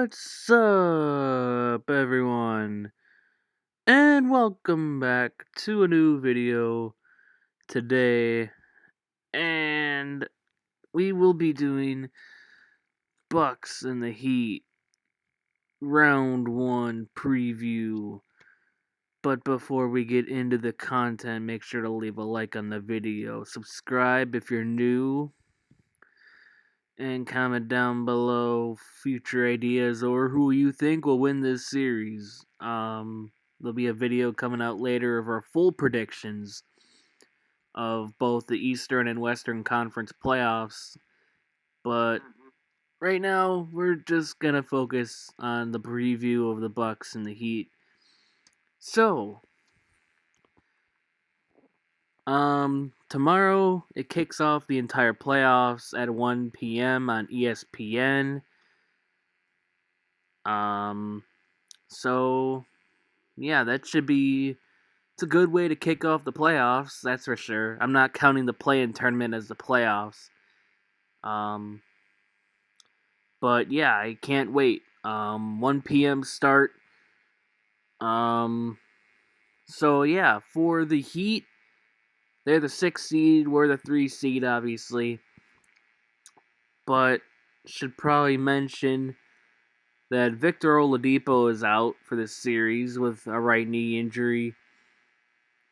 What's up, everyone? And welcome back to a new video today. And we will be doing Bucks in the Heat Round 1 preview. But before we get into the content, make sure to leave a like on the video. Subscribe if you're new. And comment down below future ideas or who you think will win this series. There'll be a video coming out later of our full predictions of both the Eastern and Western Conference playoffs. But right now, we're just gonna focus on the preview of the Bucks and the Heat. So, tomorrow it kicks off the entire playoffs at 1 p.m. on ESPN. So yeah, that should be. It's a good way to kick off the playoffs. That's for sure. I'm not counting the play-in tournament as the playoffs. But yeah, I can't wait. 1 p.m. start. So yeah, for the Heat, they're the 6th seed. We're the 3 seed, obviously. But should probably mention that Victor Oladipo is out for this series with a right knee injury.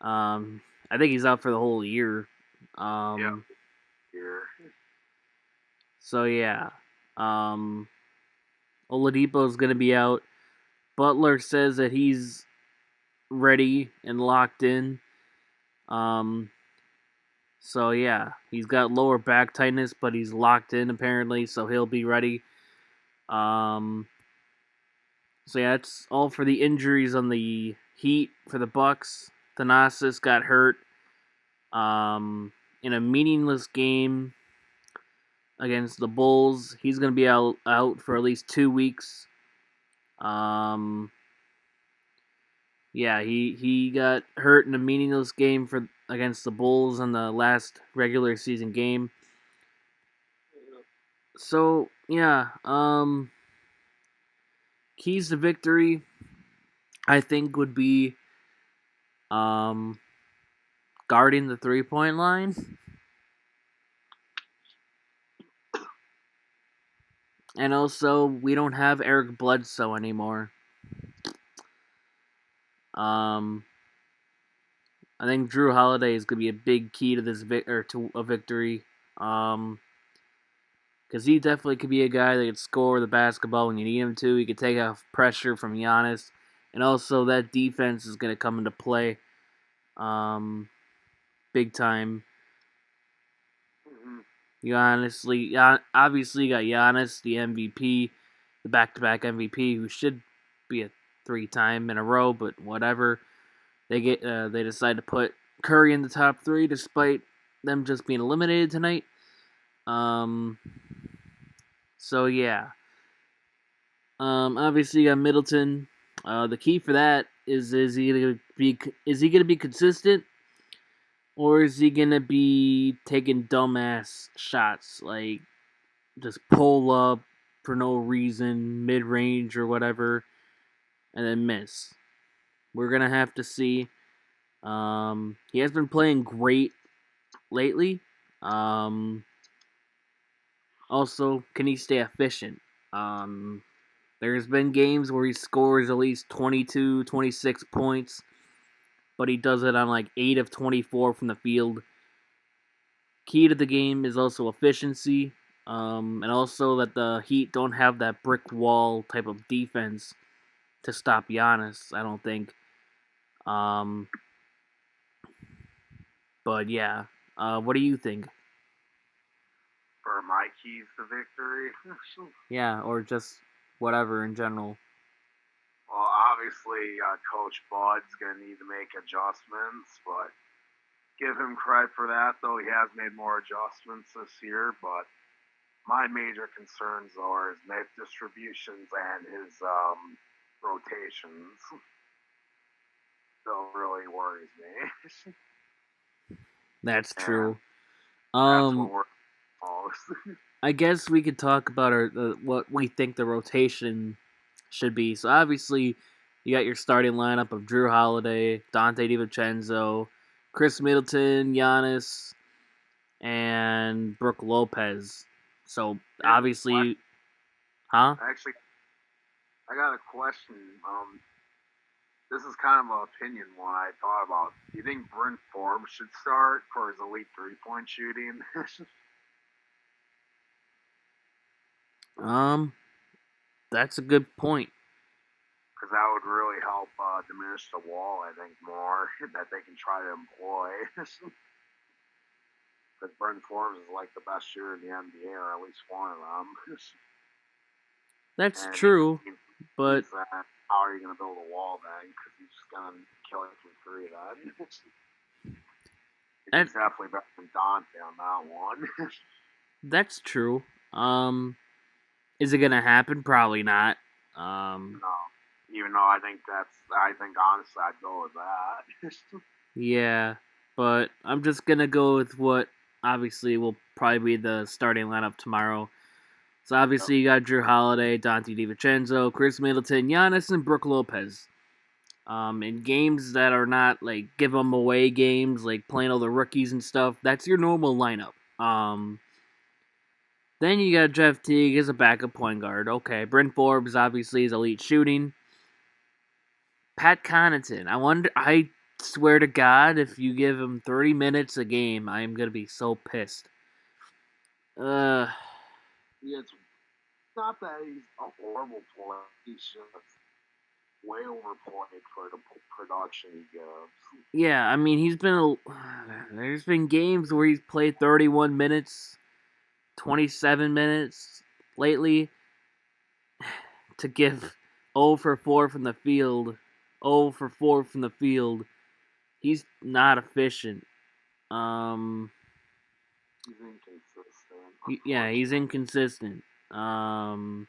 I think he's out for the whole year. Here. So yeah, Oladipo's gonna be out. Butler says that he's ready and locked in. So yeah, he's got lower back tightness, but he's locked in apparently, so he'll be ready. So yeah, that's all for the injuries on the Heat. For the Bucks, Thanasis got hurt in a meaningless game against the Bulls. He's going to be out for at least 2 weeks. Yeah, he got hurt in a meaningless game against the Bulls in the last regular season game. So yeah, keys to victory, I think, would be guarding the 3-point line. And also, we don't have Eric Bledsoe anymore. I think Drew Holiday is going to be a big key to this to a victory. Because he definitely could be a guy that could score the basketball when you need him to. He could take off pressure from Giannis. And also, that defense is going to come into play big time. You obviously got Giannis, the MVP, the back-to-back MVP, who should be a 3-time in a row, but whatever. They decide to put Curry in the top 3 despite them just being eliminated tonight. So yeah. Obviously you got Middleton. The key for that is he gonna be consistent, or is he gonna be taking dumbass shots like just pull up for no reason, mid range or whatever, and then miss? We're gonna have to see. He has been playing great lately. Also, can he stay efficient? There's been games where he scores at least 22, 26 points, but he does it on like 8 of 24 from the field. Key to the game is also efficiency, and also that the Heat don't have that brick wall type of defense to stop Giannis, I don't think. But yeah, what do you think? For my keys to victory? Yeah, or just whatever in general. Well, obviously, Coach Bud's going to need to make adjustments, but give him credit for that, though he has made more adjustments this year. But my major concerns are his net distributions and his rotations. Still really worries me. That's true. That's what we're most. I guess we could talk about what we think the rotation should be. So obviously, you got your starting lineup of Drew Holiday, Dante DiVincenzo, Chris Middleton, Giannis, and Brooke Lopez. So Here's a question. obviously, huh? Actually, I got a question. This is kind of an opinion one I thought about. Do you think Bryn Forbes should start for his elite 3-point shooting? Because Um, that's a good point. that would really help diminish the wall, I think, more that they can try to employ. Because Bryn Forbes is like the best shooter in the NBA, or at least one of them. That's And true, but he's how are you going to build a wall then? Because he's just going to kill it from three then. that He's definitely better than Dante on that one. that's true. Um, is it gonna happen? Probably not. Um, No. Even though I think honestly I'd go with that. yeah, but I'm just gonna go with what obviously will probably be the starting lineup tomorrow. So Yep. obviously you got Drew Holiday, Dante DiVincenzo, Chris Middleton, Giannis, and Brooke Lopez. In games that are not like give them away games, like playing all the rookies and stuff, that's your normal lineup. Then you got Jeff Teague as a backup point guard. Okay, Bryn Forbes obviously is elite shooting. Pat Connaughton. I swear to God, if you give him 30 minutes a game, I am gonna be so pissed. Uh, Yeah, it's not that he's a horrible player. He's just way overplayed for the production he gives. yeah. I mean, there's been games where he's played 31 minutes, 27 minutes lately to give 0 for 4 from the field. 0 for 4 from the field. He's not efficient. Um, He's inconsistent, yeah, he's unfortunately. inconsistent. Um,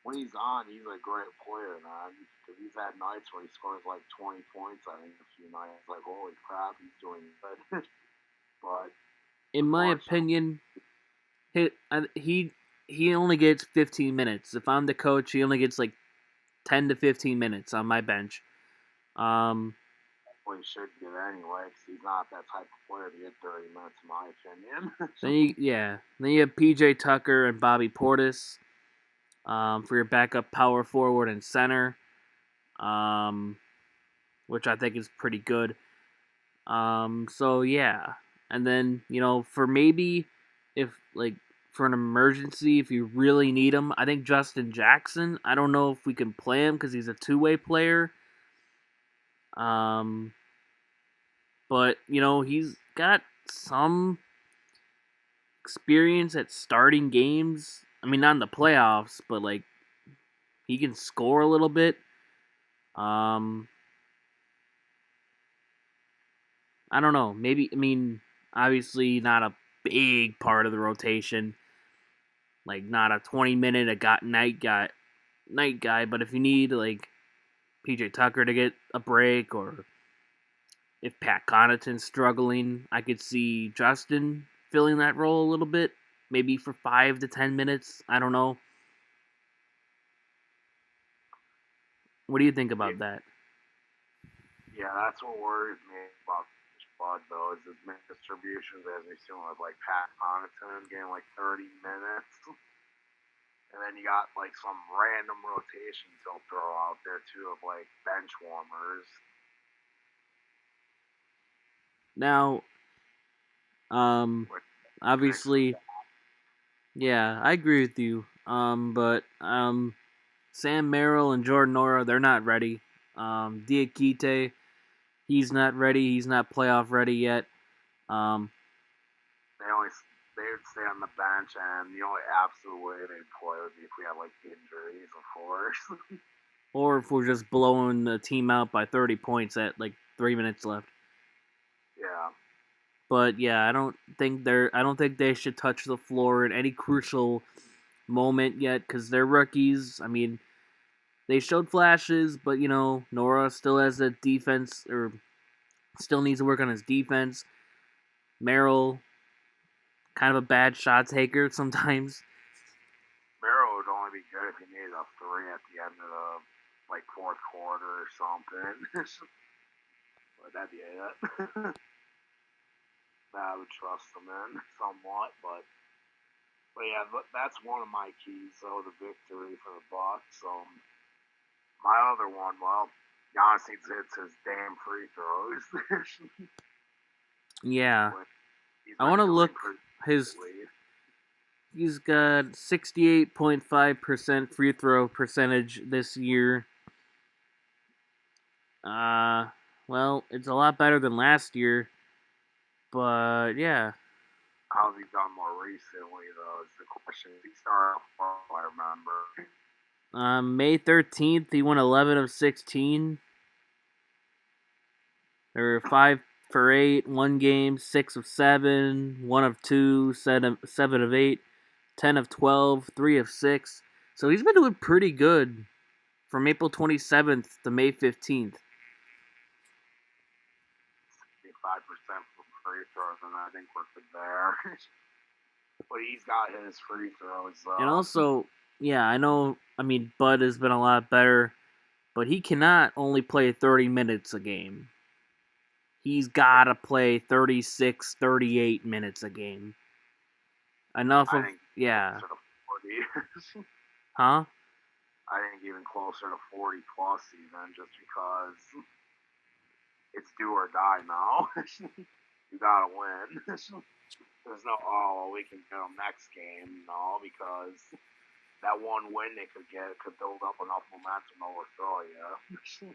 When he's on, he's a great player, man. Because he's had nights where he scores like 20 points, I think, a few nights. Like, holy crap, he's doing good. But in my unfortunately, opinion, he he only gets 15 minutes. If I'm the coach, he only gets like 10 to 15 minutes on my bench. Um, he should get anyway, because he's not that type of player to get 30 minutes, in my opinion. then you have PJ Tucker and Bobby Portis for your backup power forward and center, um, which I think is pretty good. So yeah, and then for maybe if like for an emergency, if you really need him, I think Justin Jackson. I don't know if we can play him because he's a two-way player. Um, but he's got some experience at starting games. I mean, not in the playoffs, but like he can score a little bit. Um, I don't know. Maybe I mean, obviously not a big part of the rotation. Like not a 20-minute a got night guy, but if you need like PJ Tucker to get a break or if Pat Connaughton's struggling, I could see Justin filling that role a little bit, maybe for 5 to 10 minutes. I don't know. What do you think Yeah, about that? yeah, that's what worries me about Bud, though, is his distributions, as we've seen with, like, Pat Connaughton getting, like, 30 minutes. And then you got, like, some random rotations he'll throw out there, too, of, like, bench warmers. Now, um, Which makes them, obviously, yeah, I agree with you. But Sam Merrill and Jordan Nora, they're not ready. Diakite, he's not ready. He's not playoff ready yet. Um, they always they would stay on the bench, and the only absolute way they'd play would be if we had, like, injuries, of course. or if we're just blowing the team out by 30 points at like 3 minutes left. Yeah. But yeah, I don't think they should touch the floor at any crucial moment yet because they're rookies. I mean, they showed flashes, but Nora still has a defense or still needs to work on his defense. Merrill kind of a bad shot taker sometimes. Barrow would only be good if he made a three at the end of the fourth quarter or something. But that'd be it. I would trust him in somewhat, but yeah, that's one of my keys. So the victory for the Bucks. My other one, well, Giannis hits his damn free throws. Yeah, He's I been want to doing look pretty his. lately. He's got 68.5% free throw percentage this year. Well, it's a lot better than last year, but yeah. How's he done more recently, though, is the question. He started off, I remember. May 13th, he went 11 of 16. There were 5 for 8, 1 game, 6 of 7, 1 of 2, 7 of 8, 10 of 12, 3 of 6. So he's been doing pretty good from April 27th to May 15th. 65% from free throws, and I think we're good there. But he's got his free throws, though. And also, yeah, I know, Bud has been a lot better, but he cannot only play 30 minutes a game. He's got to play 36, 38 minutes a game. Enough of, yeah. Closer to 40. Huh? I think even closer to 40 plus, even, just because it's do or die now. You gotta win. There's no, we can get them next game, no, because that one win they could get could build up enough momentum to overthrow you.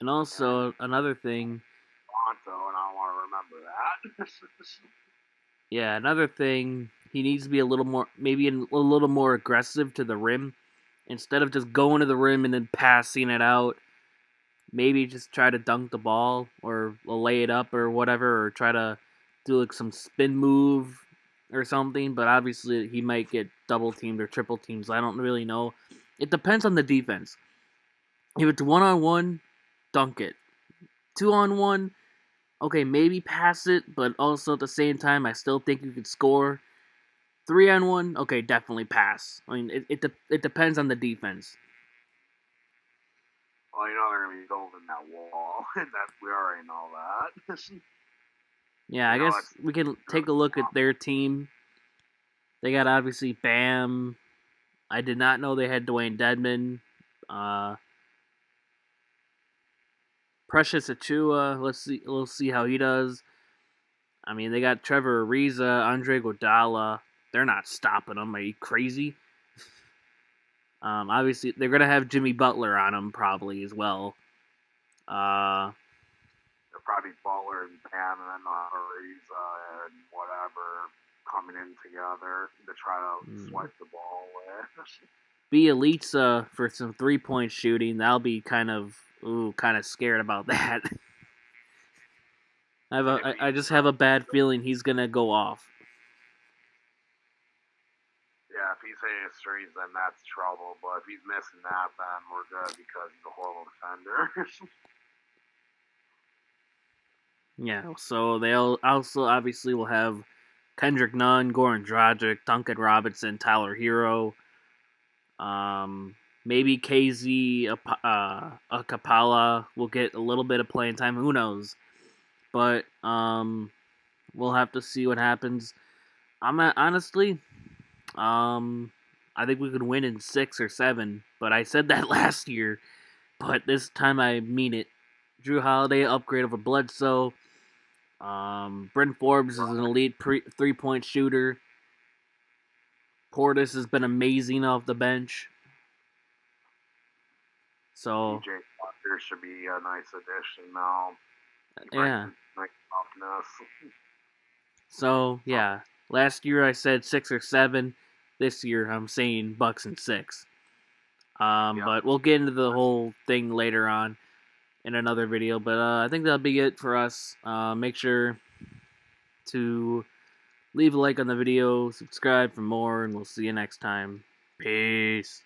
And also, another thing. Toronto, and I don't want to remember that. Yeah, another thing, he needs to be a little more, maybe a little more aggressive to the rim. Instead of just going to the rim and then passing it out, maybe just try to dunk the ball or lay it up or whatever, or try to do like some spin move or something. But obviously, he might get double teamed or triple teamed. So I don't really know. It depends on the defense. If it's 1-on-1, dunk it. 2-on-1, okay, maybe pass it, but also at the same time, I still think you could score. 3-on-1, okay, definitely pass. I mean, it depends on the defense. Well, they're gonna be building that wall. That we already know that. Yeah, I guess we can take a look at their team. They got obviously Bam. I did not know they had Dwayne Dedman. Precious Achua. We'll see how he does. I mean, they got Trevor Ariza, Andre Iguodala. They're not stopping him. Are you crazy? Obviously, they're gonna have Jimmy Butler on him probably as well. They'll probably Butler and Bam, and then Ariza and whatever coming in together to try to swipe the ball away. Bielitsa for some 3-point shooting. That'll be kind of scared about that. I just have a bad feeling he's gonna go off. Yeah, if he's hitting his threes, then that's trouble. But if he's missing that, then we're good because he's a horrible defender. Yeah, so they'll also obviously will have Kendrick Nunn, Goran Dragic, Duncan Robinson, Tyler Hero, maybe KZ Akapala will get a little bit of playing time. Who knows? But we'll have to see what happens. Honestly, I think we could win in 6 or 7. But I said that last year. But this time I mean it. Drew Holiday upgrade over Bledsoe. Bryn Forbes is an elite 3-point shooter. Portis has been amazing off the bench. So DJ Tucker should be a nice addition now. Yeah. Nice toughness. So yeah, last year I said 6 or 7. This year I'm saying Bucks in 6. But we'll get into the whole thing later on in another video. But I think that'll be it for us. Make sure to leave a like on the video, subscribe for more, and we'll see you next time. Peace.